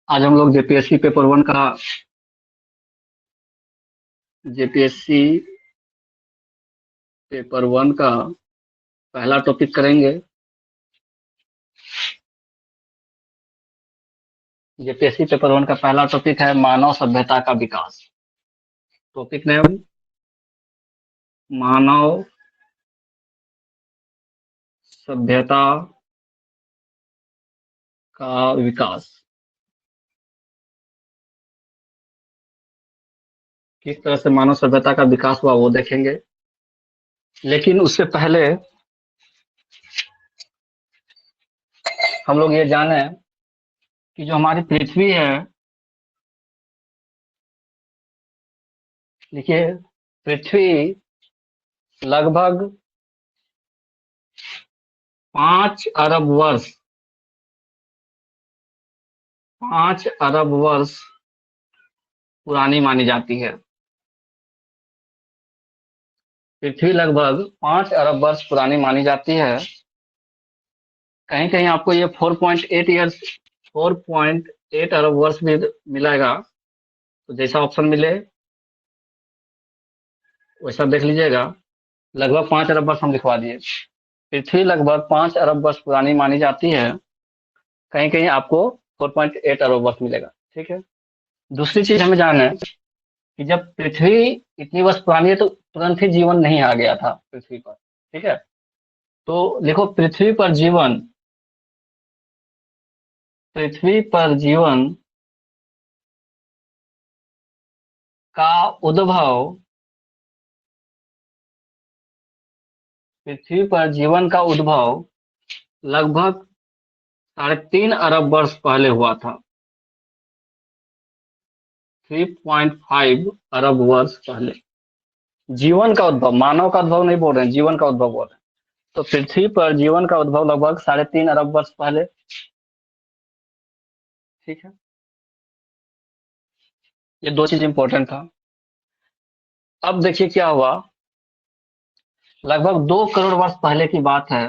आज हम लोग जेपीएससी पेपर वन का पहला टॉपिक करेंगे। जेपीएससी पेपर वन का पहला टॉपिक है मानव सभ्यता का विकास। टॉपिक नेम मानव सभ्यता का विकास। किस तरह से मानव सभ्यता का विकास हुआ वो देखेंगे, लेकिन उससे पहले हम लोग ये जाने कि जो हमारी पृथ्वी है, देखिए पृथ्वी लगभग 5 अरब वर्ष पुरानी मानी जाती है। पृथ्वी लगभग 5 अरब वर्ष पुरानी मानी जाती है। कहीं कहीं आपको ये 4.8 अरब वर्ष भी मिलेगा, तो जैसा ऑप्शन मिले वैसा देख लीजिएगा। लगभग 5 अरब वर्ष हम लिखवा दिए। पृथ्वी लगभग 5 अरब वर्ष पुरानी मानी जाती है। कहीं कहीं आपको 4.8 अरब वर्ष मिलेगा। ठीक है। दूसरी चीज हमें जानना है कि जब पृथ्वी इतनी वर्ष पुरानी है तो तुरंत ही जीवन नहीं आ गया था पृथ्वी पर। ठीक है। तो देखो पृथ्वी पर जीवन का उद्भव पृथ्वी पर जीवन का उद्भव लगभग 3.5 अरब वर्ष पहले हुआ था। 3.5 अरब वर्ष पहले जीवन का उद्भव, मानव का उद्भव नहीं बोल रहे हैं, जीवन का उद्भव बोल रहे हैं। तो पृथ्वी पर जीवन का उद्भव लगभग 3.5 अरब वर्ष पहले। ठीक है। ये दो चीज इंपॉर्टेंट था। अब देखिए क्या हुआ। लगभग 2 करोड़ वर्ष पहले की बात है।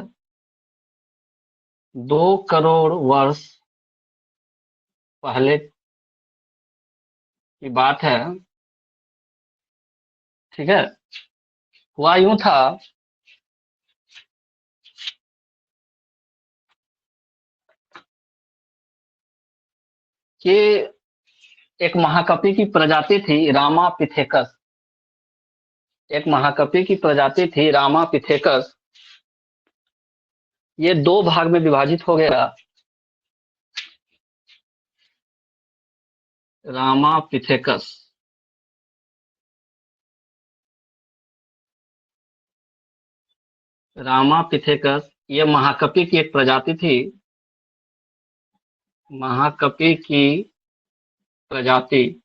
2 करोड़ वर्ष पहले की बात है। ठीक है। हुआ यूं था कि एक महाकपि की प्रजाति थी रामापिथेकस। एक महाकपि की प्रजाति थी रामापिथेकस। ये 2 भाग में विभाजित हो गया। रामापिथेकस रामापिथेकस ये महाकपि की एक प्रजाति थी। महाकपि की प्रजाति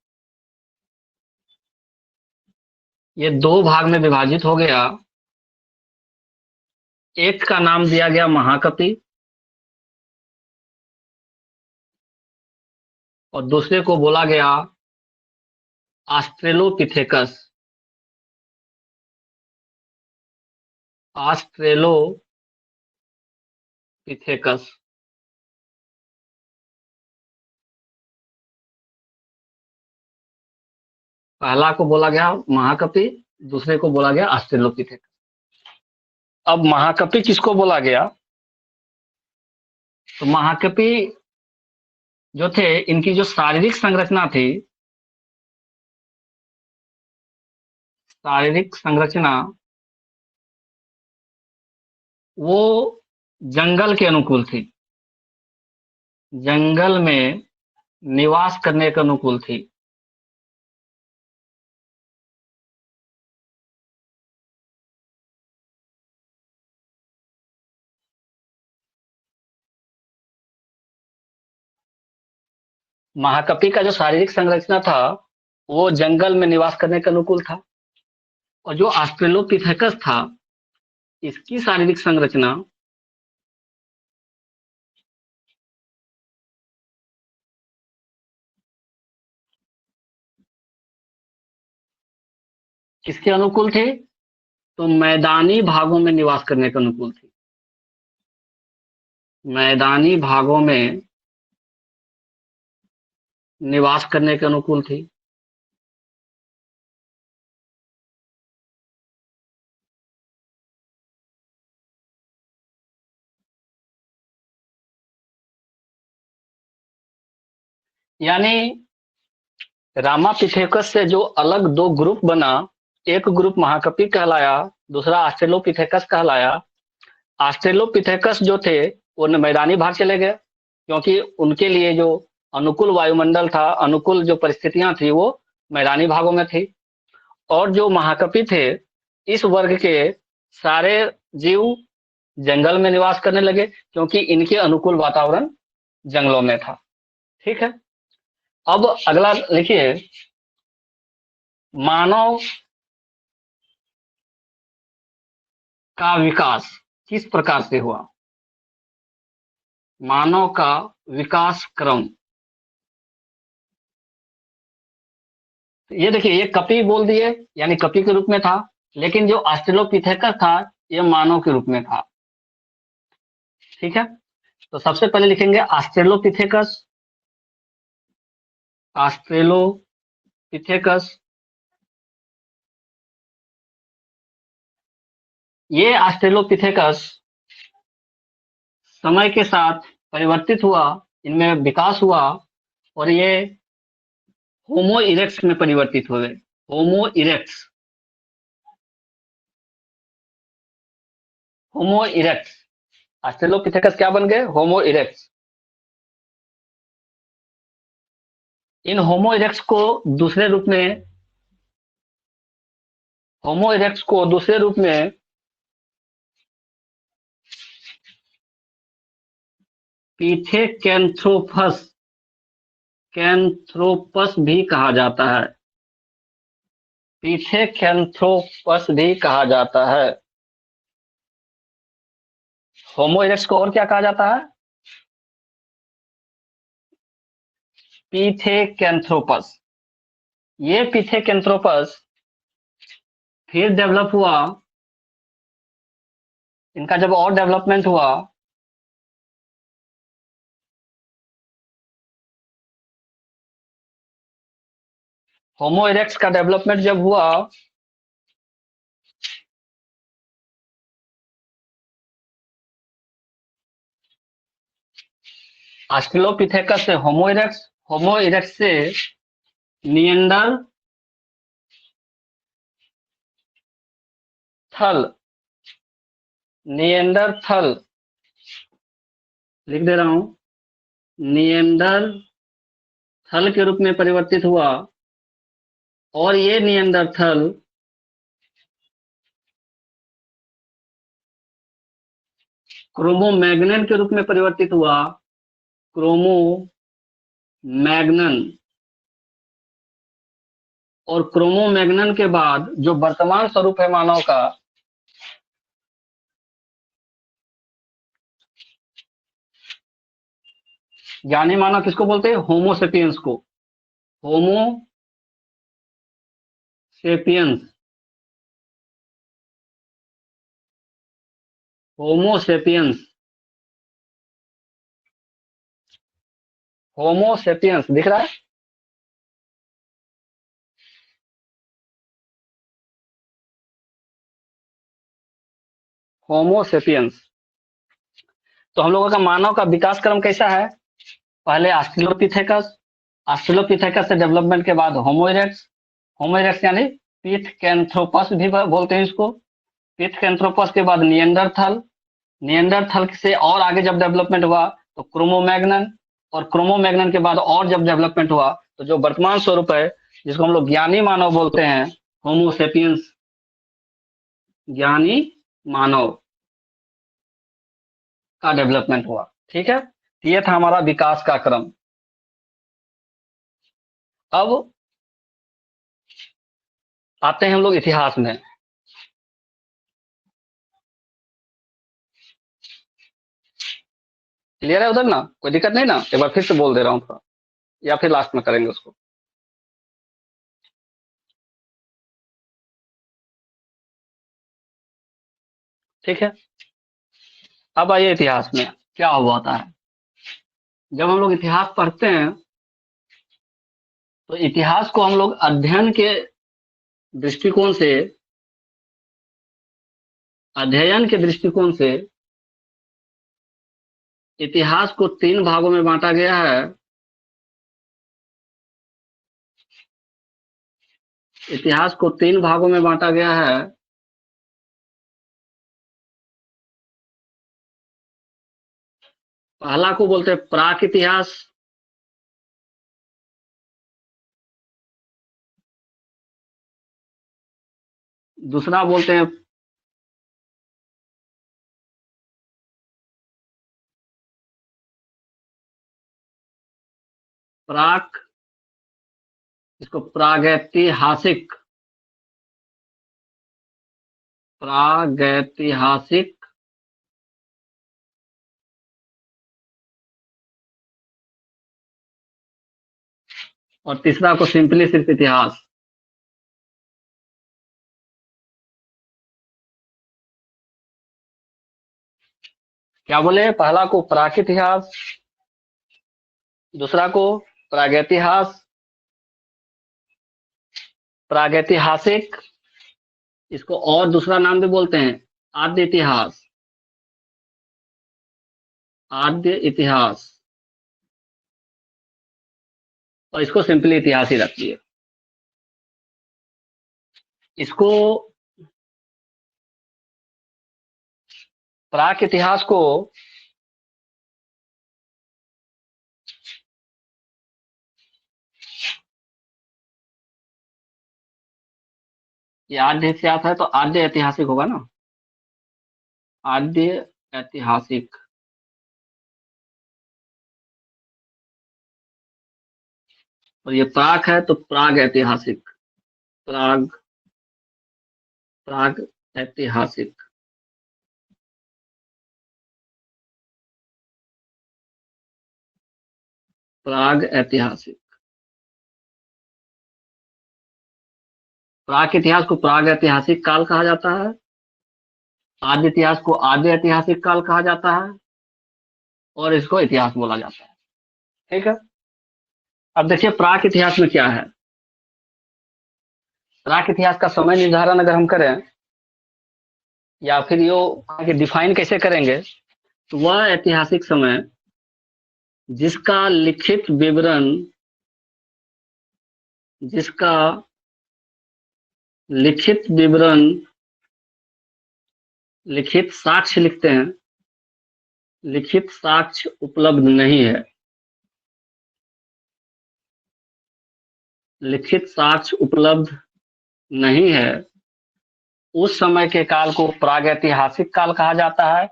ये 2 भाग में विभाजित हो गया। एक का नाम दिया गया महाकपि और दूसरे को बोला गया ऑस्ट्रेलोपिथेकस। ऑस्ट्रेलोपिथेकस पहला को बोला गया महाकपि, दूसरे को बोला गया ऑस्ट्रेलोपिथेकस। अब महाकपि किसको बोला गया? तो महाकपि जो थे, इनकी जो शारीरिक संरचना थी, शारीरिक संरचना वो जंगल के अनुकूल थी, जंगल में निवास करने के अनुकूल थी। महाकपि का जो शारीरिक संरचना था वो जंगल में निवास करने के अनुकूल था, और जो ऑस्ट्रेलोपिथेकस था इसकी शारीरिक संरचना किसके अनुकूल थे? तो मैदानी भागों में निवास करने के अनुकूल थी। मैदानी भागों में निवास करने के अनुकूल थी। यानी रामापिथेकस से जो अलग दो ग्रुप बना, एक ग्रुप महाकपि कहलाया, दूसरा ऑस्ट्रेलोपिथेकस कहलाया। ऑस्ट्रेलोपिथेकस जो थे वो मैदानी भाग चले गए, क्योंकि उनके लिए जो अनुकूल वायुमंडल था, अनुकूल जो परिस्थितियां थी वो मैदानी भागों में थी। और जो महाकपि थे, इस वर्ग के सारे जीव जंगल में निवास करने लगे, क्योंकि इनके अनुकूल वातावरण जंगलों में था। ठीक है। अब अगला लिखिए, मानव का विकास किस प्रकार से हुआ। मानव का विकास क्रम। ये देखिए, ये कपि बोल दिए, यानी कपि के रूप में था, लेकिन जो ऑस्ट्रेलोपिथेकस था ये मानव के रूप में था। ठीक है। तो सबसे पहले लिखेंगे ऑस्ट्रेलोपिथेकस। ऑस्ट्रेलोपिथेकस, ये ऑस्ट्रेलोपिथेकस समय के साथ परिवर्तित हुआ, इनमें विकास हुआ, और ये होमो इरेक्ट्स में परिवर्तित हुए। होमो इरेक्ट्स, होमो इरेक्ट्स। ऑस्ट्रेलोपिथेकस क्या बन गए? होमो इरेक्ट्स। इन होमो इरेक्ट्स को दूसरे रूप में, होमो इरेक्ट्स को दूसरे रूप में पिथेकैंथ्रोपस, कैंथ्रोपस भी कहा जाता है। पिथेकैंथ्रोपस भी कहा जाता है। होमो इरेक्ट्स को और क्या कहा जाता है? पिथेकैंथ्रोपस। ये पिथेकैंथ्रोपस फिर डेवलप हुआ, इनका जब और डेवलपमेंट हुआ, होमो इरेक्ट्स का डेवलपमेंट जब हुआ, ऑस्ट्रेलोपिथेकस से होमो इरेक्ट्स, होमो इरेक्ट्स से निएंडरथल, निएंडरथल लिख दे रहा हूं, निएंडरथल के रूप में परिवर्तित हुआ, और ये निएंडरथल क्रोमोमैग्नन के रूप में परिवर्तित हुआ। क्रोमोमैग्नन। और क्रोमोमैग्नन के बाद जो वर्तमान स्वरूप है मानव का, ज्ञानी मानव किसको बोलते हैं? होमोसेपियंस को। होमो सेपियंस, होमोसेपियंस, होमोसेपियंस दिख रहा है? होमोसेपियंस। तो हम लोगों का मानव का विकास क्रम कैसा है? पहले ऑस्ट्रेलोपिथेकस, ऑस्ट्रेलोपिथेकस से डेवलपमेंट के बाद होमो इरेक्ट्स, होमो इरेक्ट्स यानी पिथकैंथ्रोपस भी बोलते हैं इसको। पिथकैंथ्रोपस के बाद निएंडरथल, निएंडरथल से और आगे जब डेवलपमेंट हुआ तो क्रोमोमैग्नन, और क्रोमोमैग्नन के बाद और जब डेवलपमेंट हुआ तो जो वर्तमान स्वरूप है, जिसको हम लोग ज्ञानी मानव बोलते हैं, होमोसेपियंस, ज्ञानी मानव का डेवलपमेंट हुआ। ठीक है। ये था हमारा विकास का क्रम। अब आते हैं हम लोग इतिहास में। क्लियर है उधर ना? कोई दिक्कत नहीं ना? एक बार फिर से बोल दे रहा हूँ थोड़ा, या फिर लास्ट में करेंगे उसको। ठीक है। अब आइए इतिहास में क्या हुआ था। जब हम लोग इतिहास पढ़ते हैं तो इतिहास को हम लोग दृष्टिकोण से अध्ययन के दृष्टिकोण से इतिहास को 3 भागों में बांटा गया है। इतिहास को 3 भागों में बांटा गया है। पहला को बोलते हैं प्राक इतिहास, दूसरा बोलते हैं प्राक, इसको प्रागैतिहासिक, प्रागैतिहासिक, और तीसरा को सिंपली सिर्फ इतिहास। क्या बोले? पहला को प्राक इतिहास, दूसरा को प्रागैतिहास, प्रागैतिहासिक, इसको और दूसरा नाम भी बोलते हैं आद्य इतिहास, आद्य इतिहास, और इसको सिंपली इतिहास ही रखती है। इसको प्राक इतिहास को ये आद्य इतिहास है तो आद्य ऐतिहासिक होगा ना, आद्य ऐतिहासिक। और ये प्राक है तो प्राग ऐतिहासिक, प्राग, प्राग ऐतिहासिक। प्राग ऐतिहासिक, प्राक इतिहास को प्राग ऐतिहासिक काल कहा जाता है, आद्य इतिहास को आद्य ऐतिहासिक काल कहा जाता है, और इसको इतिहास बोला जाता है। ठीक है। अब देखिए प्राक इतिहास में क्या है। प्राक इतिहास का समय निर्धारण अगर हम करें या फिर यो डिफाइन कैसे करेंगे, तो वह ऐतिहासिक समय जिसका लिखित विवरण, जिसका लिखित विवरण, लिखित साक्ष्य लिखते हैं, लिखित साक्ष्य उपलब्ध नहीं है, लिखित साक्ष्य उपलब्ध नहीं है, उस समय के काल को प्रागैतिहासिक काल कहा जाता है,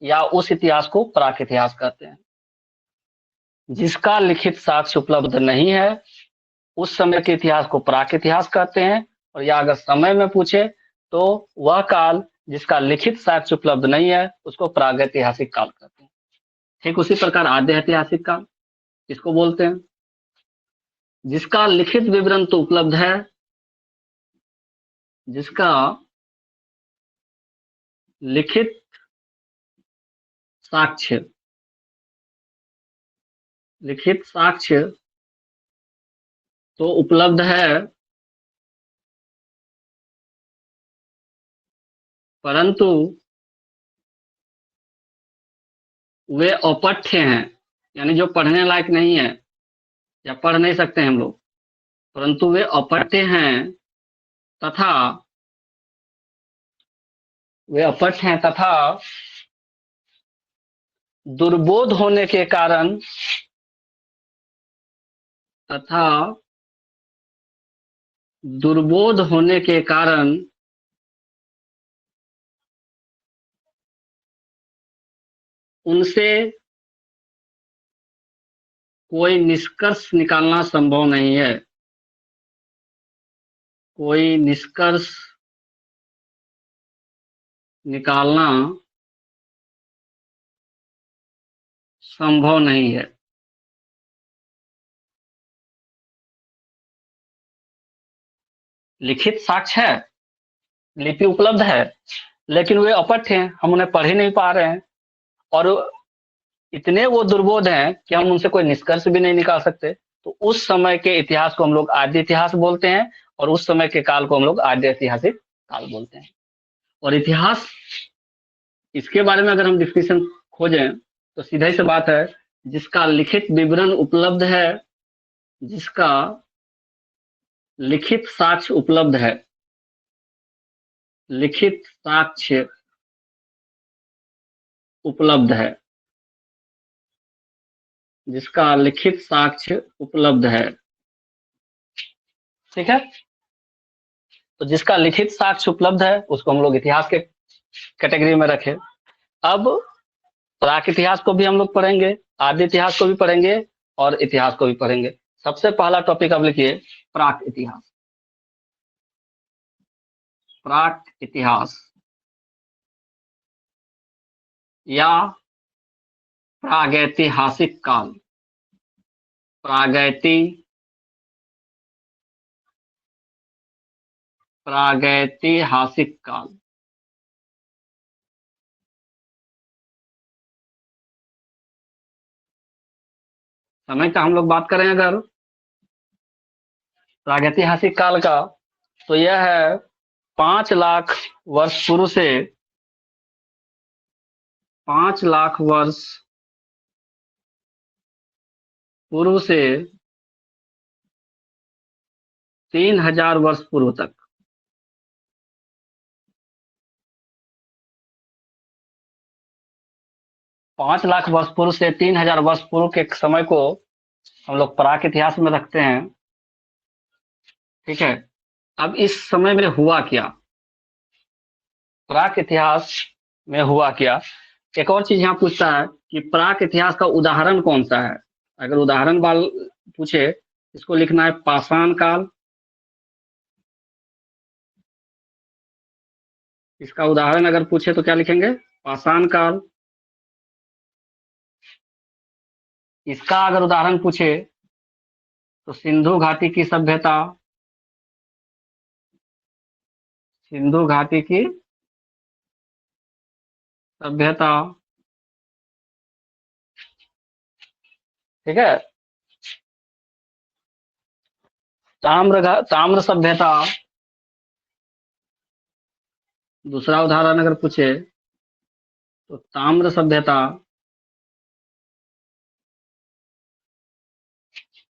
या उस इतिहास को प्राक इतिहास कहते हैं। जिसका लिखित साक्ष्य उपलब्ध नहीं है उस समय के इतिहास को प्राक इतिहास कहते हैं, और या अगर समय में पूछे तो वह काल जिसका लिखित साक्ष्य उपलब्ध नहीं है उसको प्रागैतिहासिक काल कहते हैं। ठीक उसी प्रकार आद्य ऐतिहासिक काल इसको बोलते हैं। जिसका लिखित विवरण तो उपलब्ध है, जिसका लिखित साक्ष्य, लिखित साक्ष्य तो उपलब्ध है, परंतु वे अपठ्य हैं, यानी जो पढ़ने लायक नहीं है या पढ़ नहीं सकते हैं हम लोग, परंतु वे अपठ्य हैं तथा वे अपठ्य हैं तथा दुर्बोध होने के कारण, तथा दुर्बोध होने के कारण उनसे कोई निष्कर्ष निकालना संभव नहीं है, कोई निष्कर्ष निकालना संभव नहीं है। लिखित साक्ष्य है, लिपि उपलब्ध है, लेकिन वे अपठ्य हैं, हम उन्हें पढ़ ही नहीं पा रहे हैं, और इतने वो दुर्बोध हैं कि हम उनसे कोई निष्कर्ष भी नहीं निकाल सकते। तो उस समय के इतिहास को हम लोग आद्य इतिहास बोलते हैं, और उस समय के काल को हम लोग आद्य ऐतिहासिक काल बोलते हैं। और इतिहास, इसके बारे में अगर हम डिस्कशन खोजें तो सीधा सी बात है, जिसका लिखित विवरण उपलब्ध है, जिसका लिखित साक्ष्य उपलब्ध है, लिखित साक्ष्य उपलब्ध है, जिसका लिखित साक्ष्य उपलब्ध है, ठीक है। तो जिसका लिखित साक्ष्य उपलब्ध है उसको हम लोग इतिहास के कैटेगरी में रखें। अब प्राक इतिहास को भी हम लोग पढ़ेंगे, आदि इतिहास को भी पढ़ेंगे, और इतिहास को भी पढ़ेंगे। सबसे पहला टॉपिक आप लिखिए, प्राक इतिहास। प्राक इतिहास या प्रागैतिहासिक काल। प्रागैतिहासिक काल। समय का हम लोग बात करें अगर प्रागैतिहासिक काल का, तो यह है 5 लाख वर्ष पूर्व से 5 लाख वर्ष पूर्व से 3000 वर्ष पूर्व तक। 5 लाख वर्ष पूर्व से 3000 वर्ष पूर्व के समय को हम लोग प्राक इतिहास में रखते हैं, ठीक है। अब इस समय में हुआ क्या, प्राक इतिहास में हुआ क्या। एक और चीज यहाँ पूछता है कि प्राक इतिहास का उदाहरण कौन सा है। अगर उदाहरण वाल पूछे, इसको लिखना है पाषाण काल। इसका उदाहरण अगर पूछे तो क्या लिखेंगे, पाषाण काल। इसका अगर उदाहरण पूछे तो सिंधु घाटी की सभ्यता, सिंधु घाटी की सभ्यता, ठीक है। ताम्र सभ्यता, दूसरा उदाहरण अगर पूछे तो ताम्र सभ्यता,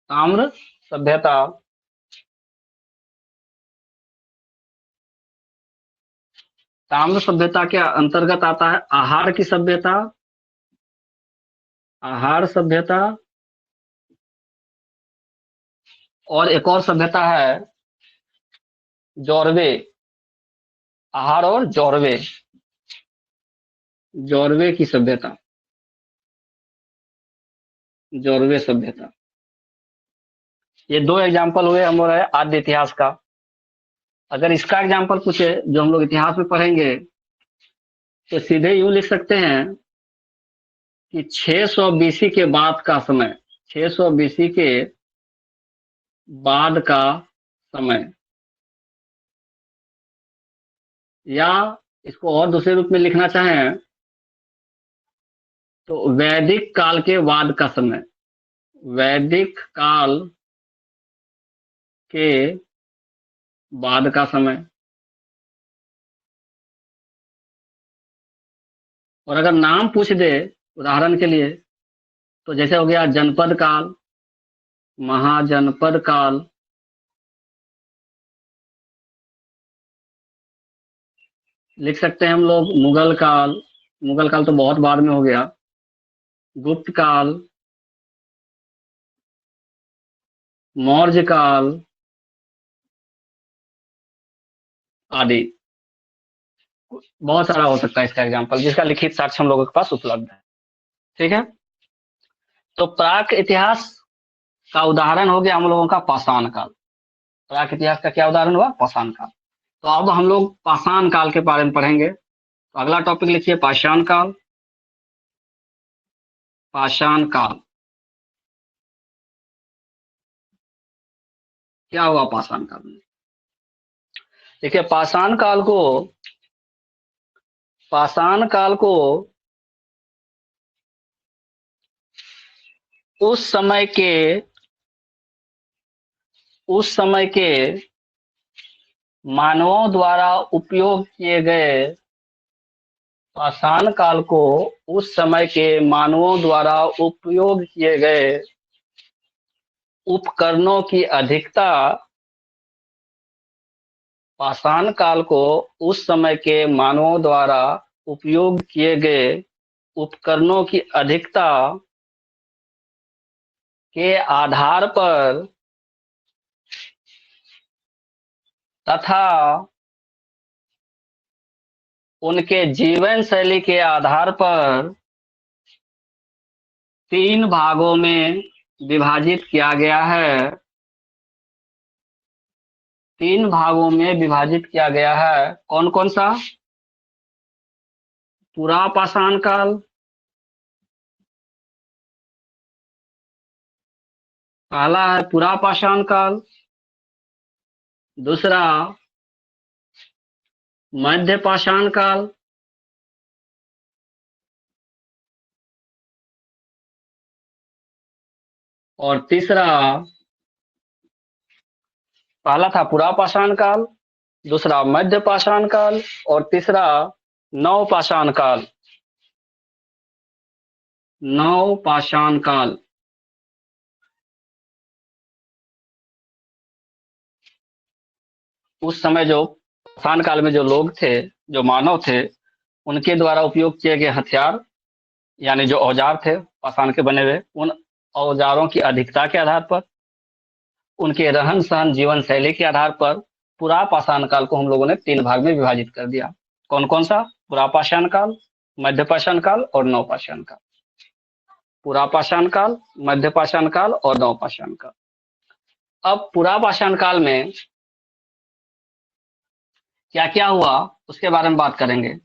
ताम्र सभ्यता। ताम्र सभ्यता के अंतर्गत आता है आहार की सभ्यता, आहार सभ्यता, और एक और सभ्यता है जौरवे, आहार और जौरवे, जौरवे की सभ्यता, जौरवे सभ्यता। ये 2 एग्जाम्पल हुए हमारे आद्य इतिहास का। अगर इसका एग्जाम्पल पूछे जो हम लोग इतिहास में पढ़ेंगे, तो सीधे यूं लिख सकते हैं कि 600 बीसी के बाद का समय, 600 बीसी के बाद का समय, या इसको और दूसरे रूप में लिखना चाहें तो वैदिक काल के बाद का समय, वैदिक काल के बाद का समय। और अगर नाम पूछ दे उदाहरण के लिए, तो जैसे हो गया जनपद काल, महाजनपद काल, लिख सकते हैं हम लोग मुगल काल, मुगल काल तो बहुत बाद में हो गया, गुप्त काल, मौर्य काल आदि। बहुत सारा हो सकता है इसका एग्जाम्पल, जिसका लिखित साक्ष्य हम लोगों के पास उपलब्ध है, ठीक है। तो प्राक इतिहास का उदाहरण हो गया हम लोगों का पाषाण काल। प्राक इतिहास का क्या उदाहरण हुआ, पाषाण काल। तो अब हम लोग पाषाण काल के बारे में पढ़ेंगे। तो अगला टॉपिक लिखिए पाषाण काल। पाषाण काल क्या हुआ पाषाण काल में। देखिए पाषाण काल को उस समय के उस समय के मानवों द्वारा उपयोग किए गए पाषाण काल को उस समय के मानवों द्वारा उपयोग किए गए उपकरणों की अधिकता पाषाण काल को उस समय के मानवों द्वारा उपयोग किए गए उपकरणों की अधिकता के आधार पर तथा उनके जीवन शैली के आधार पर 3 भागों में विभाजित किया गया है। 3 भागों में विभाजित किया गया है। कौन कौन सा? पुरा पाषाण काल, पहला है पुरा पाषाण काल, दूसरा मध्य पाषाण काल, और तीसरा, पहला था पुरा पाषाण काल, दूसरा मध्य पाषाण काल और तीसरा नव पाषाण काल। नव पाषाण काल। उस समय जो पाषाण काल में जो लोग थे, जो मानव थे, उनके द्वारा उपयोग किए गए हथियार यानी जो औजार थे पाषाण के बने हुए, उन औजारों की अधिकता के आधार पर, उनके रहन सहन जीवन शैली के आधार पर पुरा पाषाण काल को हम लोगों ने 3 भाग में विभाजित कर दिया। कौन कौन सा? पुरा पाषाण काल, मध्य पाषाण काल और नव पाषाण काल। पुरा पाषाण काल, मध्य पाषाण काल और नव पाषाण काल। अब पुरा पाषाण काल में क्या क्या हुआ उसके बारे में बात करेंगे।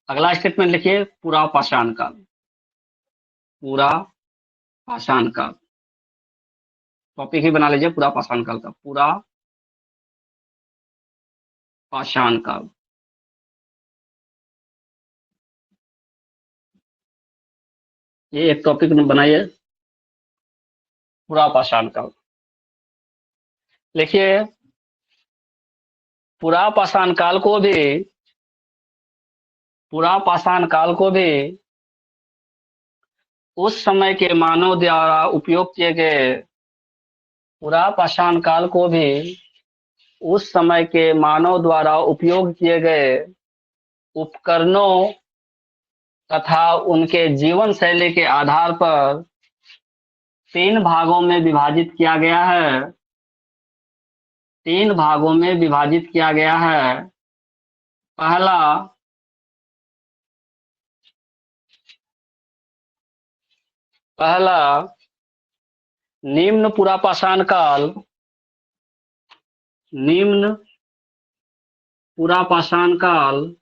अगला स्टेटमेंट लिखिए, पुरा पाषाण काल। पुरा पाषाण काल टॉपिक ही बना लीजिए, पुरा पाषाण काल का। पुरा पाषाण काल। ये एक टॉपिक बनाइए, पुरा पाषाण काल। लिखिए, पुरा पाषाण काल को भी उस समय के मानव द्वारा उपयोग किए गए पुरा पाषाण काल को भी उस समय के मानव द्वारा उपयोग किए गए उपकरणों तथा उनके जीवन शैली के आधार पर 3 भागों में विभाजित किया गया है। 3 भागों में विभाजित किया गया है। पहला निम्न पुरा पाषाण काल। निम्न पुरा पाषाण काल।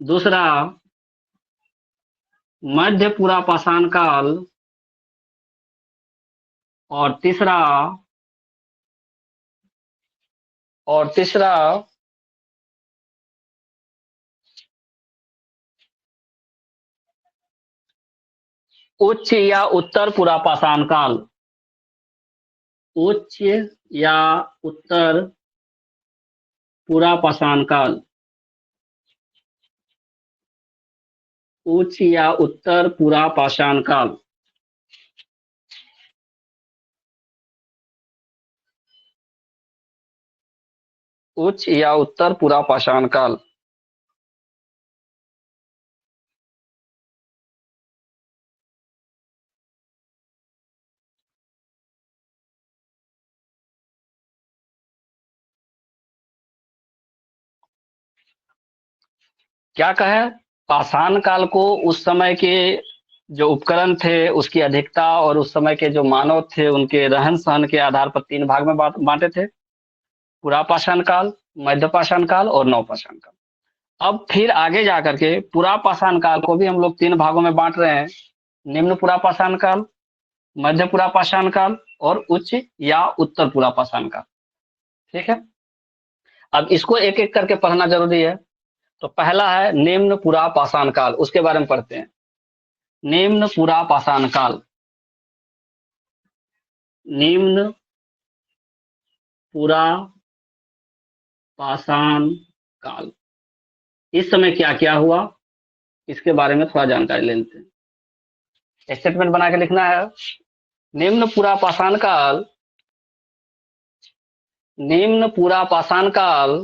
दूसरा मध्य पुरा पाषाण काल और तीसरा उच्च या उत्तर पुरा पाषाण काल। उच्च या उत्तर पुरा पाषाण काल। उच्च या उत्तर पुरा पाषाण काल। उच्च या उत्तर पुरा पाषाण काल। क्या कहे? पाषाण काल को उस समय के जो उपकरण थे उसकी अधिकता और उस समय के जो मानव थे उनके रहन सहन के आधार पर 3 भाग में बांटे थे, पुरा पाषाण काल, मध्य पाषाण काल और नव पाषाण काल। अब फिर आगे जाकर के पुरा पाषाण काल को भी हम लोग 3 भागों में बांट रहे हैं, निम्न पुरा पाषाण काल, मध्य पुरा पाषाण काल और उच्च या उत्तर पुरा पाषाण काल। ठीक है, अब इसको एक एक करके पढ़ना जरूरी है। तो पहला है निम्न पुरा पाषाण काल, उसके बारे में पढ़ते हैं। निम्न पुरा पाषाण काल। निम्न पुरा पाषाण काल, इस समय क्या क्या हुआ, इसके बारे में थोड़ा जानकारी ले लेते हैं। स्टेटमेंट बना के लिखना है। निम्न पुरा पाषाण काल, निम्न पुरा पाषाण काल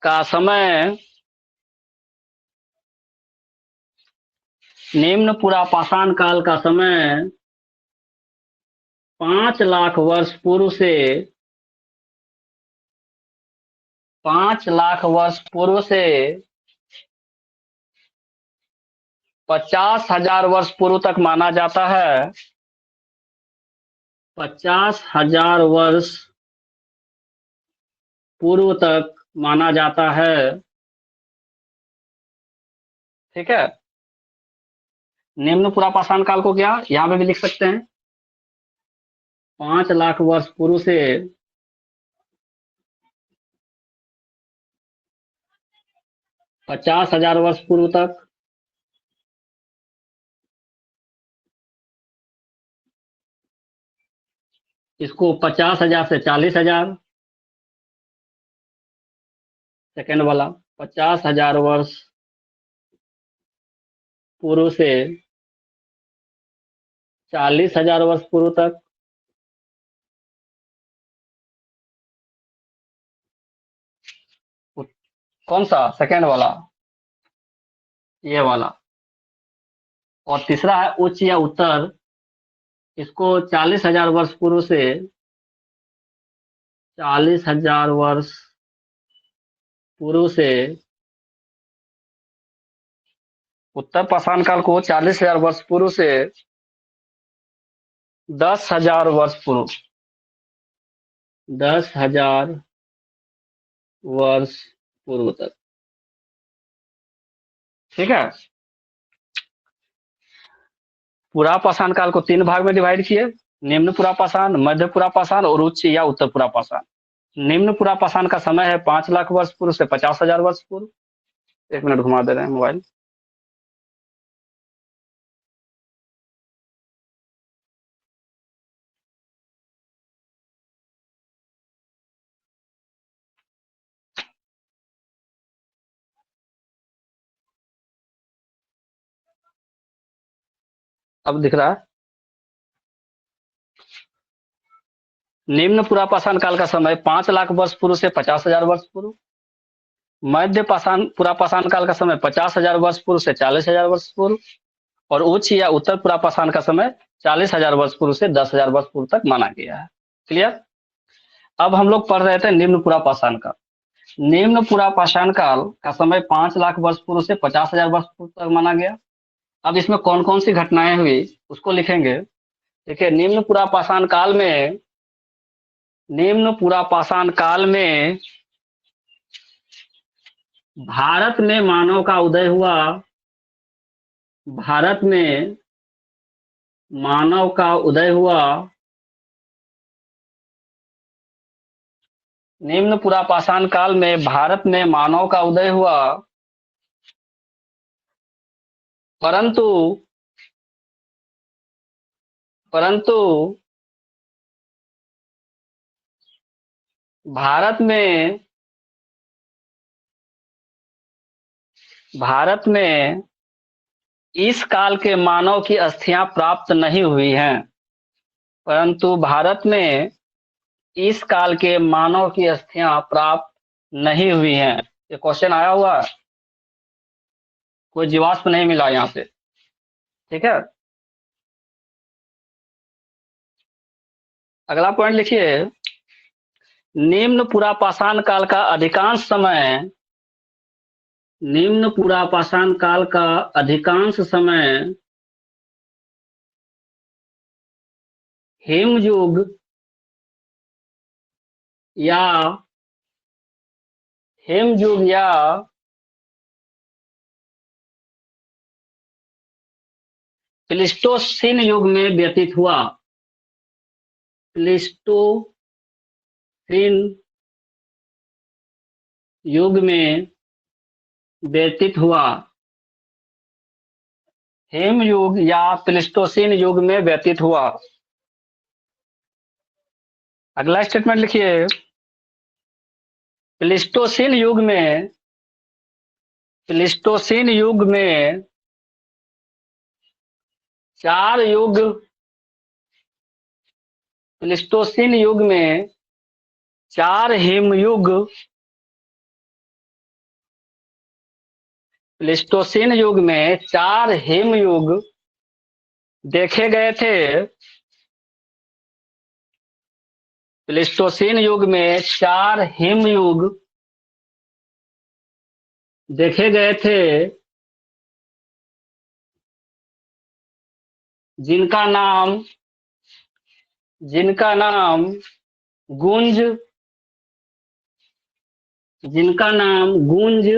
का समय, निम्न पुरा पाषाण काल का समय 5 लाख वर्ष पूर्व से 50,000 वर्ष पूर्व तक माना जाता है। 50,000 वर्ष पूर्व तक माना जाता है। ठीक है। निम्न पुरा पाषाण काल को क्या यहां पे भी लिख सकते हैं, 5 लाख वर्ष पूर्व से 50,000 वर्ष पूर्व तक। इसको 50,000 से 40,000, सेकेंड वाला 50,000 वर्ष पूर्व से 40,000 वर्ष पूर्व तक। कौन सा, सेकेंड वाला, ये वाला। और तीसरा है उच्च या उत्तर, इसको 40,000 वर्ष पूर्व से 40,000 वर्ष पूर्व से उत्तर पाषाण काल को 40,000 वर्ष पूर्व से 10,000 वर्ष पूर्व, 10,000 वर्ष पूर्व तक। ठीक है। पुरा पाषाण काल को 3 भाग में डिवाइड किए, निम्न पुरा पाषाण, मध्य पुरा पाषाण और उच्च या उत्तर पुरा पाषाण। निम्न पुरा पाषाण का समय है 5 लाख वर्ष पूर्व से 50,000 वर्ष पूर्व। 1 मिनट घुमा दे रहे हैं मोबाइल। अब दिख रहा है। निम्न पुरा पाषाण काल का समय 5 लाख वर्ष पूर्व से 50,000 वर्ष पूर्व। मध्य पाषाण पुरा पाषाण काल का समय 50,000 वर्ष पूर्व से 40,000 वर्ष पूर्व। और उच्च या उत्तर पुरा पाषाण का समय 40,000 वर्ष पूर्व से 10,000 वर्ष पूर्व तक माना गया है। क्लियर। अब हम लोग पढ़ रहे थे निम्न पुरा पाषाण काल। निम्न पुरा पाषाण काल का समय 5 लाख वर्ष पूर्व से 50,000 वर्ष पूर्व तक माना गया। अब इसमें कौन कौन सी घटनाएं हुई उसको लिखेंगे। देखिए, निम्न पुरा पाषाण काल में, निम्न पुरा पाषाण काल में भारत में मानव का उदय हुआ। भारत में मानव का उदय हुआ। निम्न पुरा पाषाण काल में भारत में मानव का उदय हुआ, परंतु परंतु भारत में इस काल के मानव की अस्थियां प्राप्त नहीं हुई हैं। परंतु भारत में इस काल के मानव की अस्थियां प्राप्त नहीं हुई हैं। ये क्वेश्चन आया हुआ है, कोई जीवाश्म नहीं मिला यहाँ पे। ठीक है। अगला पॉइंट लिखिए। निम्न पुरा पाषाण काल का अधिकांश समय, निम्न पुरा पाषाण काल का अधिकांश समय हिमयुग या प्लीस्टोसीन युग में व्यतीत हुआ। प्लीस्टोसीन युग में व्यतीत हुआ। हिमयुग या प्लीस्टोसीन युग में व्यतीत हुआ। अगला स्टेटमेंट लिखिए, प्लीस्टोसीन युग में, प्लीस्टोसीन युग में चार युग, प्लीस्टोसीन युग में चार हिमयुग, प्लीस्टोसीन युग में चार हिमयुग देखे गए थे। प्लीस्टोसीन युग में चार हिमयुग देखे गए थे, जिनका नाम, जिनका नाम गुंज, जिनका नाम गुंज,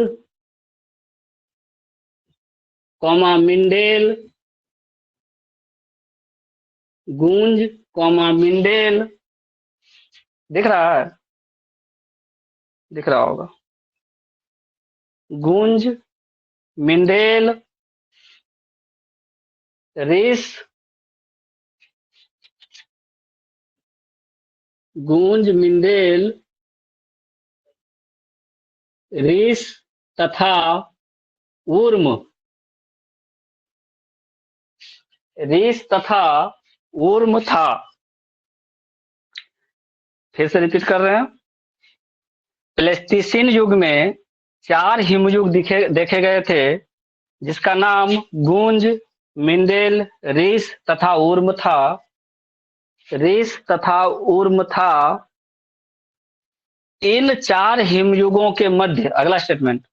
कॉमा मिंडेल, गूंज, कॉमा मिंडेल, दिख रहा है, दिख रहा होगा, गूंज, मिंडेल, रीस, गूंज, मिंडेल, रीस तथा उर्म, रीस तथा उर्म था। फिर से रिपीट कर रहे हैं, प्लेस्टीसिन युग में चार हिमयुग देखे गए थे, जिसका नाम गूंज, मिंडेल, रीस तथा उर्म था, रीस तथा उर्म था। इन चार हिमयुगों के मध्य, अगला स्टेटमेंट,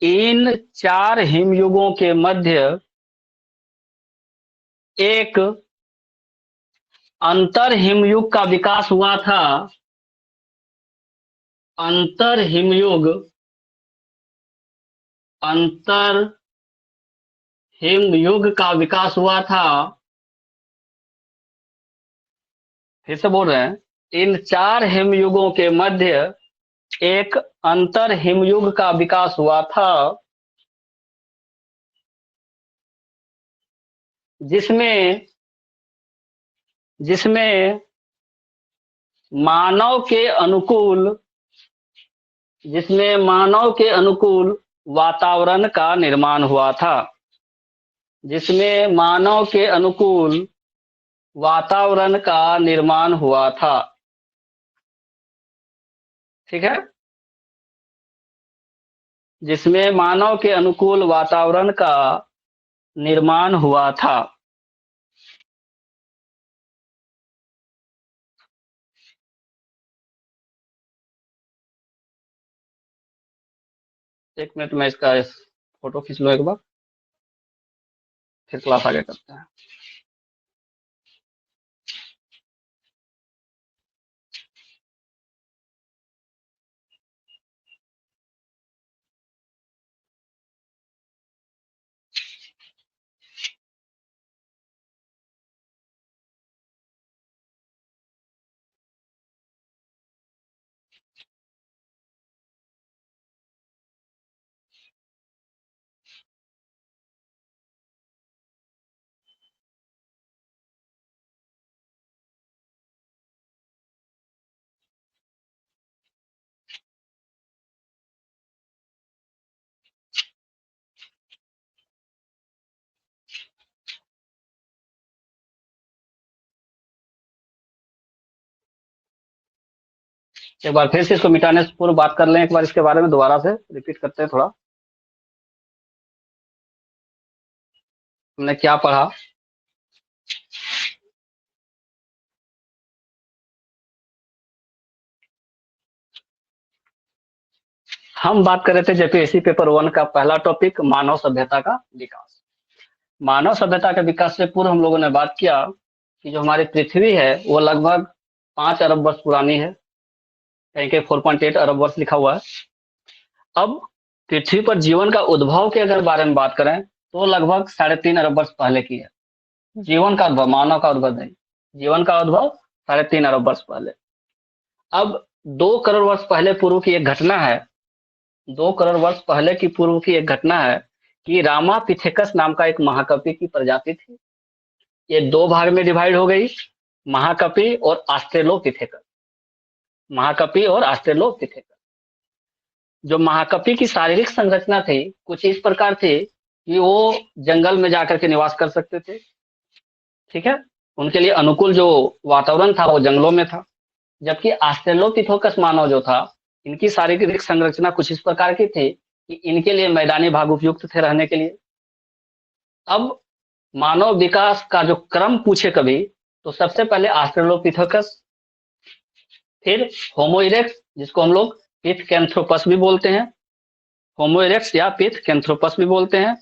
इन चार हिमयुगों के मध्य एक अंतर हिमयुग का विकास हुआ था, अंतर हिमयुग, अंतर हिमयुग का विकास हुआ था। फिर से बोल रहे हैं, इन चार हिमयुगों के मध्य एक अंतर हिमयुग का विकास हुआ था, जिसमें, जिसमें मानव के अनुकूल, जिसमें मानव के अनुकूल वातावरण का निर्माण हुआ था, जिसमें मानव के अनुकूल वातावरण का निर्माण हुआ था। ठीक है, जिसमें मानव के अनुकूल वातावरण का निर्माण हुआ था। एक मिनट में इसका फोटो खींच लो एक बार, फिर क्लास आगे करते हैं। एक बार फिर से इसको मिटाने से पूर्व बात कर लें, एक बार इसके बारे में दोबारा से रिपीट करते हैं थोड़ा। हमने क्या पढ़ा? हम बात कर रहे थे जेपीएससी पेपर 1 का पहला टॉपिक, मानव सभ्यता का विकास। मानव सभ्यता के विकास से पूर्व हम लोगों ने बात किया कि जो हमारी पृथ्वी है वो लगभग 5 अरब वर्ष पुरानी है, कहीं कहीं 4.8 अरब वर्ष लिखा हुआ है। अब पृथ्वी पर जीवन का उद्भव के अगर बारे में बात करें तो लगभग 3.5 अरब वर्ष पहले की है। जीवन का उद्भव, मानव का उद्भव नहीं, जीवन का उद्भव 3.5 अरब वर्ष पहले। अब 2 करोड़ वर्ष पहले पूर्व की एक घटना है, 2 करोड़ वर्ष पहले की पूर्व की एक घटना है कि रामापिथेकस नाम का एक महाकवि की प्रजाति थी। ये 2 भाग में डिवाइड हो गई, महाकवि और ऑस्ट्रेलोपिथेकस। महाकपि और ऑस्ट्रेलोपिथेकस। जो महाकपि की शारीरिक संरचना थी कुछ इस प्रकार थी कि वो जंगल में जाकर के निवास कर सकते थे, ठीक है, उनके लिए अनुकूल जो वातावरण था वो जंगलों में था। जबकि ऑस्ट्रेलोपिथेकस मानव जो था, इनकी शारीरिक संरचना कुछ इस प्रकार की थी कि इनके लिए मैदानी भाग उपयुक्त थे रहने के लिए। अब मानव विकास का जो क्रम पूछे कभी, तो सबसे पहले ऑस्ट्रेलोपिथेकस, फिर होमो इरेक्ट्स जिसको हम लोग पिथकैंथ्रोपस भी बोलते हैं, होमो इरेक्ट्स या पिथकैंथ्रोपस भी बोलते हैं।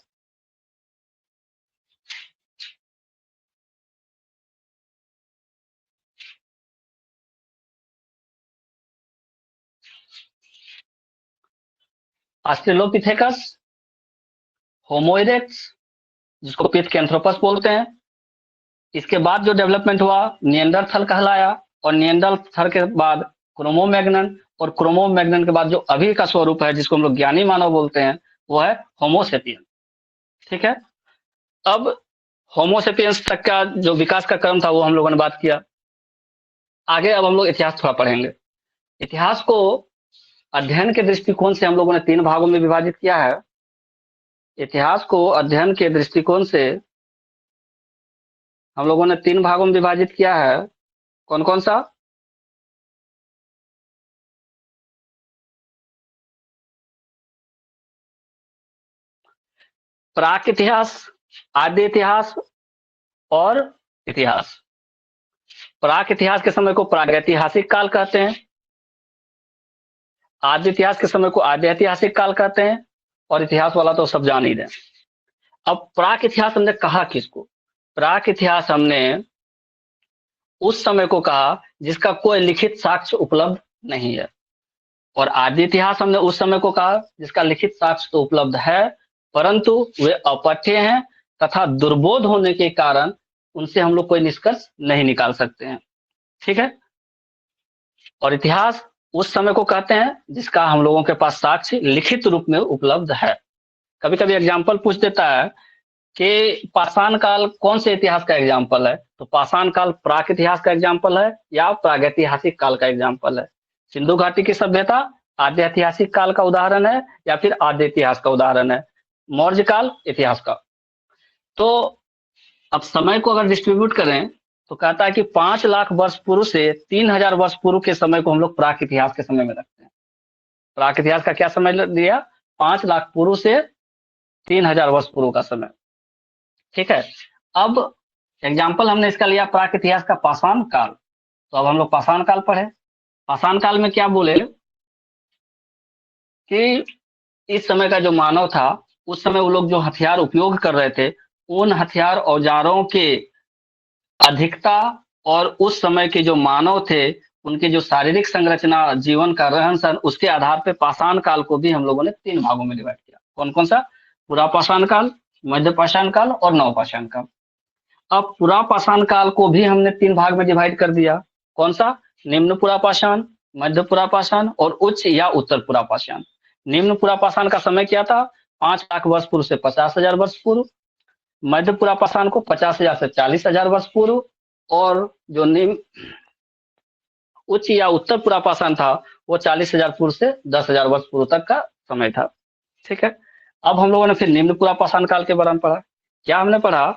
ऑस्ट्रेलोपिथेकस, होमो इरेक्ट्स जिसको पिथकैंथ्रोपस बोलते हैं। इसके बाद जो डेवलपमेंट हुआ निएंडरथल कहलाया, और निएंडरथल के बाद क्रोमोमैग्नन, और क्रोमोमैग्नन के बाद जो अभी का स्वरूप है जिसको हम लोग ज्ञानी मानव बोलते हैं वो है होमोसेपियन, ठीक है। अब होमोसेपियंस तक का जो विकास का क्रम था वो हम लोगों ने बात किया। आगे अब हम लोग इतिहास थोड़ा पढ़ेंगे। इतिहास को अध्ययन के दृष्टिकोण से हम लोगों ने 3 भागों में विभाजित किया है। इतिहास को अध्ययन के दृष्टिकोण से हम लोगों ने 3 भागों में विभाजित किया है। कौन कौन सा? प्राक इतिहास, आद्य इतिहास और इतिहास। प्राक इतिहास के समय को प्रागैतिहासिक काल कहते हैं, आद्य इतिहास के समय को आद्य ऐतिहासिक काल कहते हैं, और इतिहास वाला तो सब जान ही रहे। अब प्राक इतिहास हमने कहा किसको? प्राक इतिहास हमने उस समय को कहा जिसका कोई लिखित साक्ष्य उपलब्ध नहीं है, और आदि इतिहास हमने उस समय को कहा जिसका लिखित साक्ष्य तो उपलब्ध है परंतु वे अपठ्य हैं तथा दुर्बोध होने के कारण उनसे हम लोग कोई निष्कर्ष नहीं निकाल सकते हैं, ठीक है। और इतिहास उस समय को कहते हैं जिसका हम लोगों के पास साक्ष्य लिखित रूप में उपलब्ध है। कभी कभी एग्जाम्पल पूछ देता है कि पाषाण काल कौन से इतिहास का एग्जाम्पल है, तो पाषाण काल प्राक इतिहास का एग्जाम्पल है या प्रागैतिहासिक काल का एग्जाम्पल है। सिंधु घाटी की सभ्यता आद्य ऐतिहासिक काल का उदाहरण है या फिर आद्य इतिहास का उदाहरण है, मौर्य काल इतिहास का। तो अब समय को अगर डिस्ट्रीब्यूट करें तो कहता है कि 5 लाख वर्ष पूर्व से 3000 वर्ष पूर्व के समय को हम लोग प्राक इतिहास के समय में रखते हैं। प्राक इतिहास का क्या समय दिया? 5 लाख पूर्व से 3000 वर्ष पूर्व का समय, ठीक है। अब एग्जाम्पल हमने इसका लिया प्राक इतिहास का पाषाण काल, तो अब हम लोग पाषाण काल पढ़े। पाषाण काल में क्या बोले कि इस समय का जो मानव था उस समय वो लोग जो हथियार उपयोग कर रहे थे उन हथियार औजारों के अधिकता और उस समय के जो मानव थे उनकी जो शारीरिक संरचना, जीवन का रहन सहन, उसके आधार पर पाषाण काल को भी हम लोगों ने 3 भागों में डिवाइड किया। कौन कौन सा? पुरा पाषाण काल, मध्य पाषाण काल और नव पाषाण काल। अब पुरा पाषाण काल को भी हमने 3 भाग में डिवाइड कर दिया। कौन सा? निम्न पुरा पाषाण, मध्य पुरा पाषाण और उच्च या उत्तर पुरा पाषाण। निम्न पुरा पाषाण का समय क्या था? 5 लाख वर्ष पूर्व से 50,000 वर्ष पूर्व। मध्य पुरा पाषाण को 50,000 से 40,000 वर्ष पूर्व, और जो निम्न उच्च या उत्तर पुरा पाषाण था वो 40,000 पूर्व से 10,000 वर्ष पूर्व तक का समय था, ठीक है। अब हम लोगों ने फिर निम्न पुरा पाषाण काल के बारे में पढ़ा। क्या हमने पढ़ा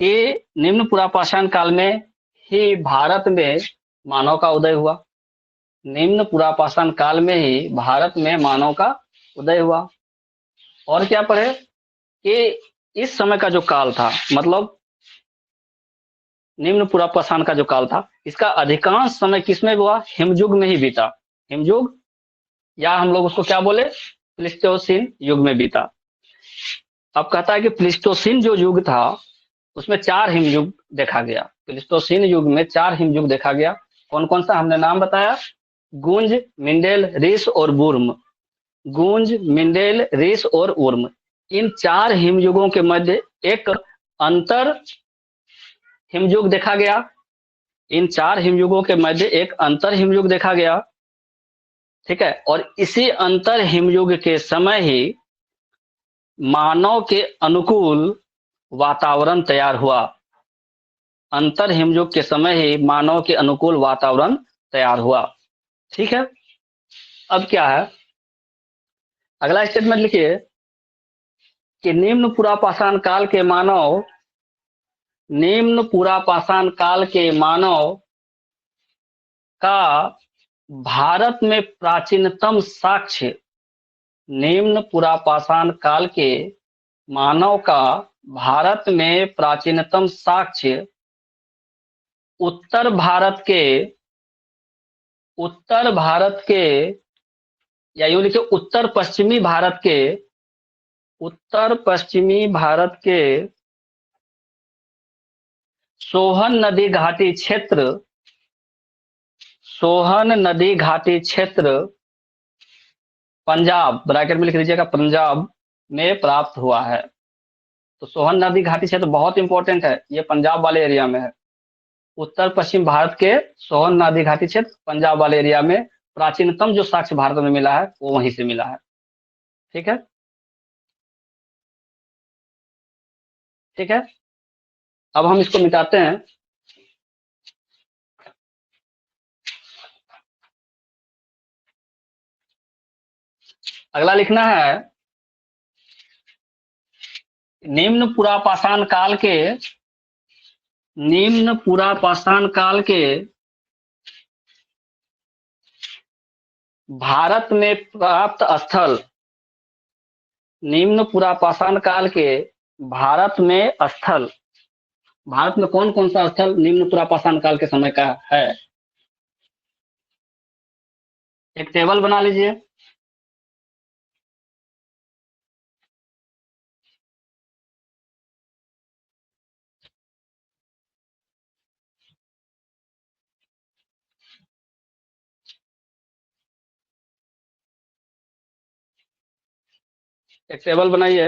कि निम्न पुरा पाषाण काल में ही भारत में मानव का उदय हुआ। निम्न पुरा पाषाण काल में ही भारत में मानव का उदय हुआ। और क्या पढ़े कि इस समय का जो काल था, मतलब निम्न पुरा पाषाण का जो काल था, इसका अधिकांश समय किसमें हुआ? हिमयुग में ही बीता। हिमयुग या हम लोग उसको क्या बोले? प्लीस्टोसीन युग में बीता। अब कहता है कि प्लीस्टोसीन जो युग था उसमें 4 हिमयुग देखा गया। प्लीस्टोसीन युग में 4 हिमयुग देखा गया। कौन कौन सा हमने नाम बताया? गुंज, मिंडेल, रीस और वुर्म। गुंज, मिंडेल, रीस और वुर्म, इन 4 हिमयुगों के मध्य एक अंतर हिमयुग देखा गया। इन 4 हिमयुगों के मध्य एक अंतर हिमयुग देखा गया, ठीक है। और इसी अंतर हिमयुग के समय ही मानव के अनुकूल वातावरण तैयार हुआ। अंतर हिमयुग के समय ही मानव के अनुकूल वातावरण तैयार हुआ। ठीक है। अब क्या है, अगला स्टेटमेंट लिखिए कि निम्न पुरा पाषाण काल के मानव का भारत में प्राचीनतम साक्ष्य, निम्न पुरा पाषाण काल के मानव का भारत में प्राचीनतम साक्ष्य उत्तर भारत के या यूं लिखिए उत्तर पश्चिमी भारत के सोहन नदी घाटी क्षेत्र पंजाब, ब्रैकेट में लिख लीजिएगा पंजाब में प्राप्त हुआ है। तो सोहन नदी घाटी क्षेत्र बहुत इंपॉर्टेंट है, ये पंजाब वाले एरिया में है। उत्तर पश्चिम भारत के सोहन नदी घाटी क्षेत्र पंजाब वाले एरिया में प्राचीनतम जो साक्ष्य भारत में मिला है वो वहीं से मिला है। ठीक है, ठीक है। अब हम इसको मिटाते हैं। अगला लिखना है निम्न पुरा पाषाण काल के भारत में प्राप्त स्थल, निम्न पुरा पाषाण काल के भारत में स्थल, भारत में कौन कौन सा स्थल निम्न पुरा पाषाण काल के समय का है, एक टेबल बना लीजिए। एक टेबल बनाइए।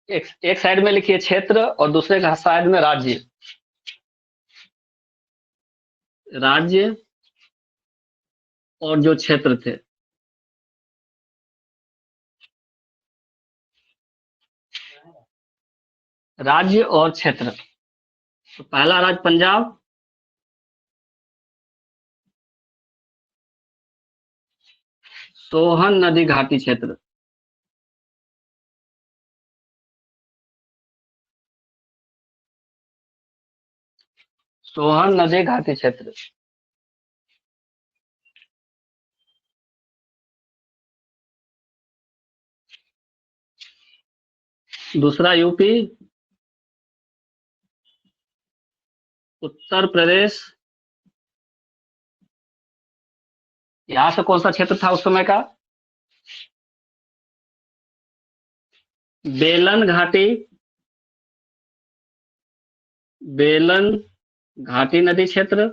एक साइड में लिखिए क्षेत्र और दूसरे का साइड में राज्य। राज्य और जो क्षेत्र थे, राज्य और क्षेत्र। तो पहला राज्य पंजाब, सोहन नदी घाटी क्षेत्र, सोहन नदी घाटी क्षेत्र। दूसरा यूपी, उत्तर प्रदेश, यहां से कौन सा क्षेत्र था उस समय का, बेलन घाटी, बेलन घाटी नदी क्षेत्र।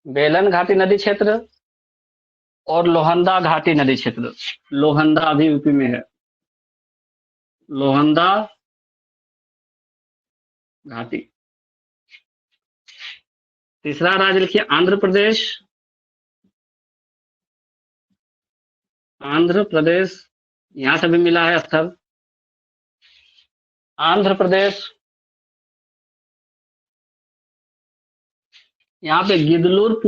बेलन घाटी नदी क्षेत्र और लोहंदा घाटी नदी क्षेत्र। लोहंदा अभी यूपी में है, लोहंदा घाटी। तीसरा राज्य लिखिए आंध्र प्रदेश, आंध्र प्रदेश, यहां से भी मिला है स्थल, आंध्र प्रदेश। यहाँ पे गिदलूर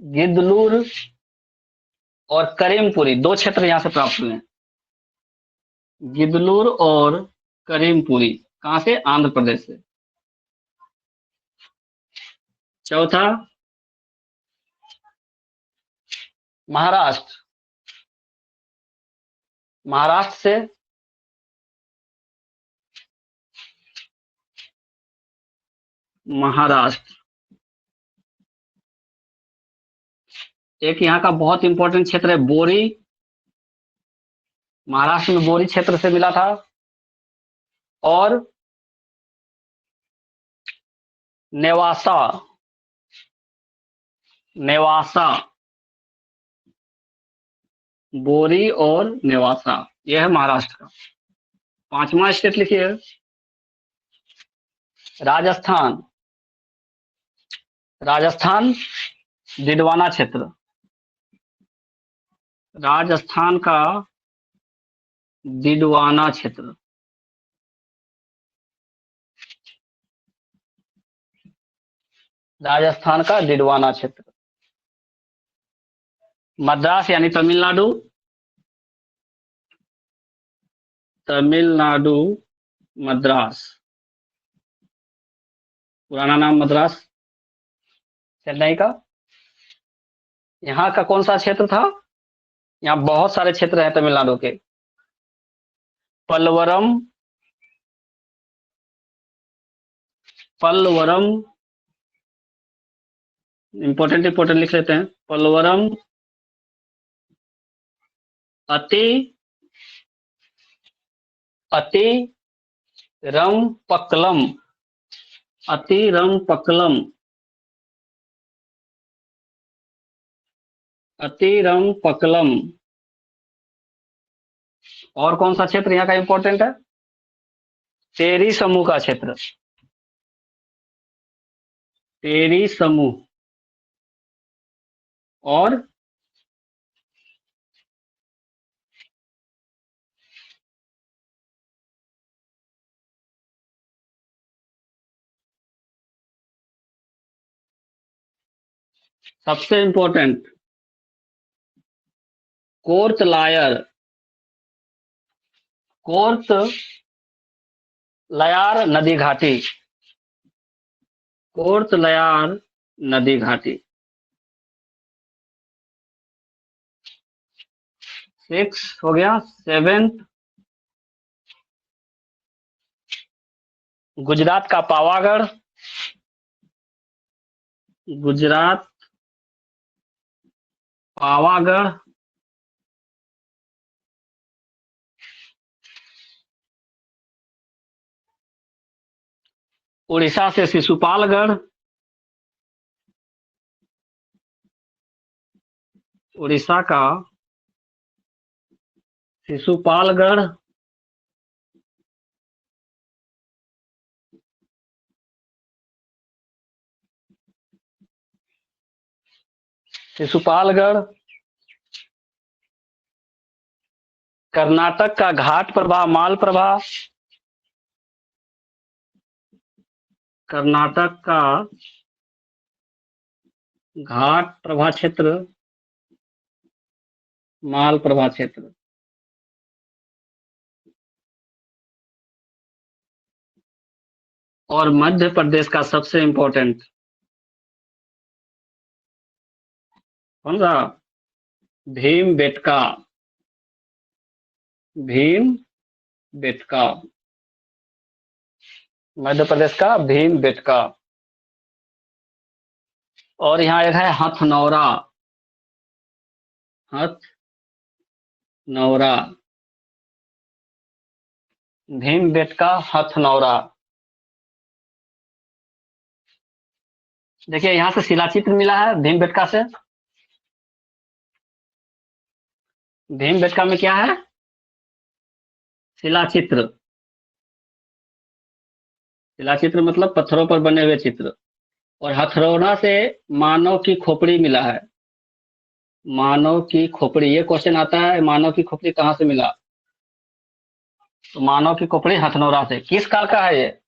गिदलूर और करीमपुरी, दो क्षेत्र यहां से प्राप्त हुए हैं, गिदलूर और करीमपुरी। कहां से, आंध्र प्रदेश से। चौथा महाराष्ट्र, महाराष्ट्र से महाराष्ट्र। एक यहाँ का बहुत इंपॉर्टेंट क्षेत्र है बोरी, महाराष्ट्र में बोरी क्षेत्र से मिला था। और नेवासा, नेवासा, बोरी और नेवासा, यह है महाराष्ट्र का। 5वां स्टेट लिखिए, राजस्थान। राजस्थान डिडवाना क्षेत्र, राजस्थान का डिडवाना क्षेत्र। राजस्थान का डिडवाना क्षेत्र। मद्रास यानी तमिलनाडु, तमिलनाडु मद्रास, पुराना नाम मद्रास, चेन्नई का। यहाँ का कौन सा क्षेत्र था? यहाँ बहुत सारे क्षेत्र हैं तमिलनाडु के। पल्लवरम, पल्लवरम, इंपॉर्टेंट इंपॉर्टेंट लिख लेते हैं। पल्लवरम, अति अति रम पक्कलम, अति रम पक्कलम, अतिरम पक्कलम। और कौन सा क्षेत्र यहाँ का इंपॉर्टेंट है? तेरी समूह का क्षेत्र, तेरी समूह। और सबसे important court lawyer, court lawyer नदी घाटी, कोर्ट लयार नदी घाटी। 6 हो गया। 7 गुजरात का पावागढ़, गुजरात पावागढ़। उड़ीसा से शिशुपालगढ़, उड़ीसा का शिशुपालगढ़। शिशुपालगढ़। कर्नाटक का घाट प्रभा माल प्रभा, कर्नाटक का घाट प्रभा क्षेत्र, माल प्रभा क्षेत्र। और मध्य प्रदेश का सबसे इंपॉर्टेंट कौन सा? भीम बेटका, भीम बेटका, मध्य प्रदेश का भीम बेटका। और यहाँ एक है हथनौरा, हथनौरा, भीम बेटका हथनौरा। देखिए यहाँ से शिलाचित्र मिला है भीम बेटका से। भीम बेटका में क्या है? शिलाचित्र, शिलाचित्र मतलब पत्थरों पर बने हुए चित्र। और हथनौरा से मानव की खोपड़ी मिला है, मानव की खोपड़ी। ये क्वेश्चन आता है, मानव की खोपड़ी कहाँ से मिला? तो मानव की खोपड़ी हथनौरा से। किस काल का है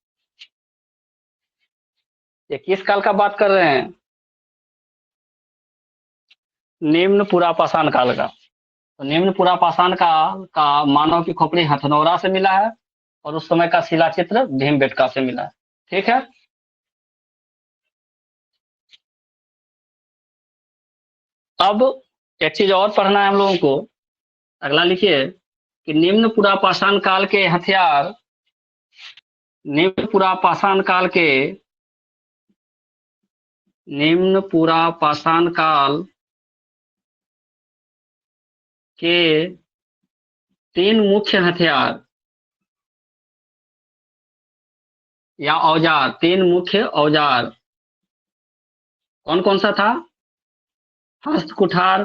ये किस काल का बात कर रहे हैं? निम्न पुरापाषाण काल का। तो निम्न पुरापाषाण काल का मानव की खोपड़ी हथनौरा से मिला है और उस समय का शिलाचित्र भीमबेटका से मिला है। ठीक है। अब एक चीज और पढ़ना है हम लोगों को। अगला लिखिए कि निम्न पुरापाषाण काल के हथियार, निम्न पुरापाषाण काल के, निम्न पुरापाषाण काल के 3 मुख्य हथियार या औजार, 3 मुख्य औजार कौन कौन सा था? हस्त कुठार,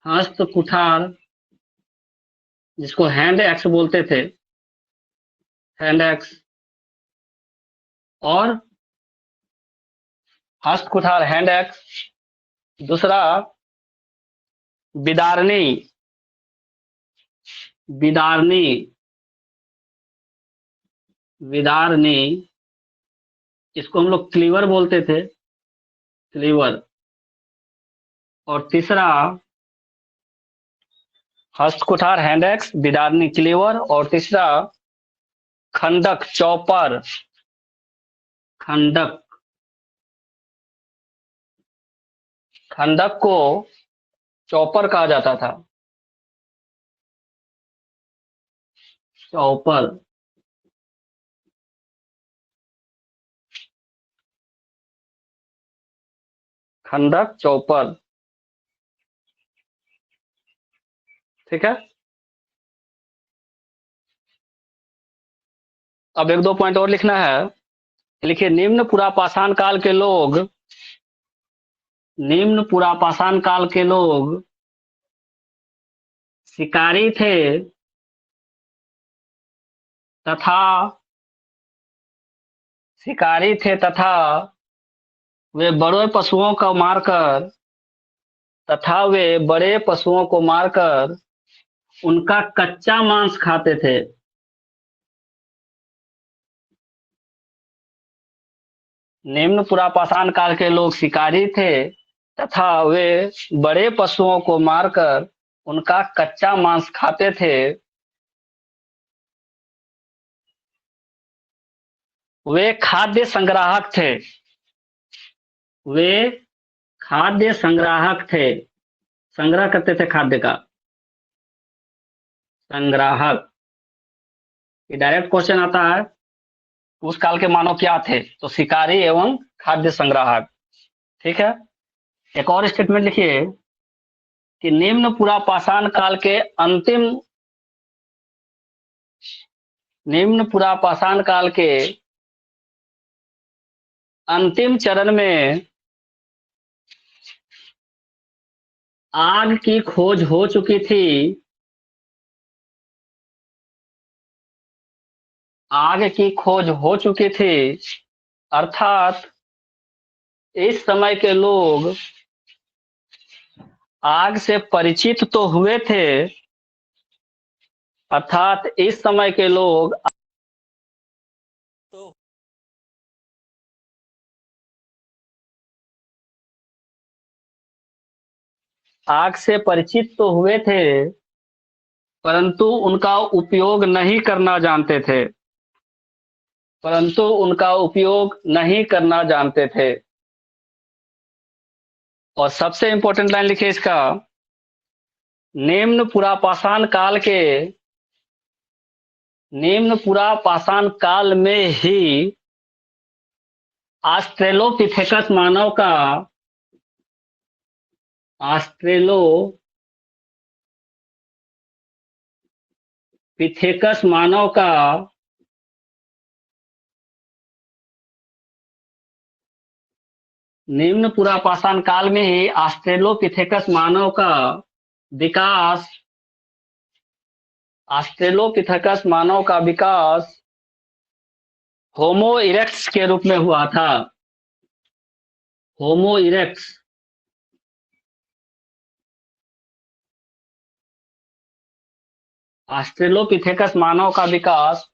हस्त कुठार जिसको हैंड एक्स बोलते थे, हैंड एक्स, और हस्त कुठार हैंड एक्स। दूसरा विदारणी, विदारणी, विदारणी, इसको हम लोग क्लीवर बोलते थे, क्लीवर। और तीसरा हस्त कुठार हैंड एक्स, विदारणी, क्लीवर, और तीसरा खंडक, चौपर, खंडक। खंडक को चौपर कहा जाता था, चौपर। खंडक, चौपर, ठीक है। अब एक दो पॉइंट और लिखना है। लिखिए, निम्न पुरापाषाण काल के लोग, निम्न पुरापाषाण काल के लोग शिकारी थे तथा, शिकारी थे तथा वे बड़े पशुओं को मारकर, तथा वे बड़े पशुओं को मारकर उनका कच्चा मांस खाते थे। निम्न पुरापाषाण काल के लोग शिकारी थे तथा वे बड़े पशुओं को मारकर उनका कच्चा मांस खाते थे। वे खाद्य संग्राहक थे, वे खाद्य संग्राहक थे, संग्रह करते थे खाद्य का, संग्राहक। ये डायरेक्ट क्वेश्चन आता है, उस काल के मानव क्या थे, तो शिकारी एवं खाद्य संग्राहक, ठीक है। एक और स्टेटमेंट लिखिए कि निम्न पुरापाषाण काल के अंतिम, निम्न पुरापाषाण काल के अंतिम चरण में आग की खोज हो चुकी थी, आग की खोज हो चुकी थी, अर्थात इस समय के लोग आग से परिचित तो हुए थे, अर्थात इस समय के लोग तो आग से परिचित तो हुए थे, परंतु उनका उपयोग नहीं करना जानते थे, परंतु उनका उपयोग नहीं करना जानते थे। और सबसे इंपॉर्टेंट लाइन लिखिए इसका, निम्न पुरापाषाण काल के, निम्न पुरापाषाण काल में ही ऑस्ट्रेलोपिथेकस मानव का, ऑस्ट्रेलोपिथेकस मानव का निम्न पुरापाषाण काल में ही ऑस्ट्रेलोपिथेकस मानव का विकास, ऑस्ट्रेलोपिथेकस मानव का विकास होमो इरेक्ट्स के रूप में हुआ था, होमो इरेक्ट्स। ऑस्ट्रेलोपिथेकस मानव का विकास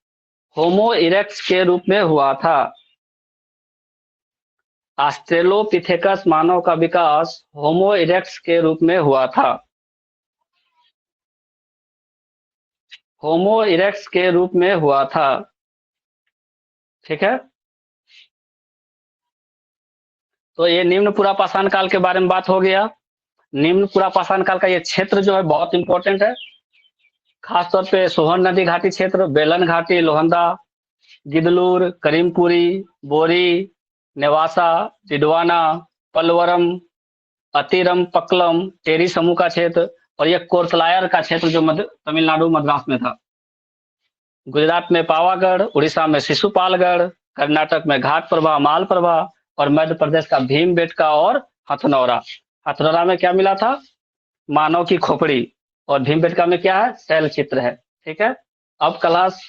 होमो इरेक्ट्स के रूप में हुआ था। ऑस्ट्रेलोपिथेकस मानव का विकास होमो इरेक्ट्स के रूप में हुआ था, होमो इरेक्ट्स के रूप में हुआ था, ठीक है। तो ये निम्न पुरापाषाण काल के बारे में बात हो गया। निम्न पुरापाषाण काल का ये क्षेत्र जो है बहुत इंपॉर्टेंट है, खासतौर पे सोहन नदी घाटी क्षेत्र, बेलन घाटी, लोहंदा, गिदलूर, करीमपुरी, बोरी, नेवासा, डिडवाना, पलवरम, अतिरम पक्कलम, टेरी समूह का क्षेत्र, और यह कोर्टलायर का क्षेत्र जो तमिलनाडु मद्रास में था। गुजरात में पावागढ़, उड़ीसा में शिशुपालगढ़, कर्नाटक में घाट प्रभा, माल प्रभा, और मध्य प्रदेश का भीमबेटका और हथनौरा। हथनौरा में क्या मिला था, मानव की खोपड़ी, और भीमबेटका में क्या है, शैल चित्र है, ठीक है। अब क्लास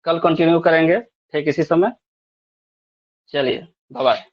कल कंटिन्यू करेंगे ठीक इसी समय। चलिए, बाय बाय।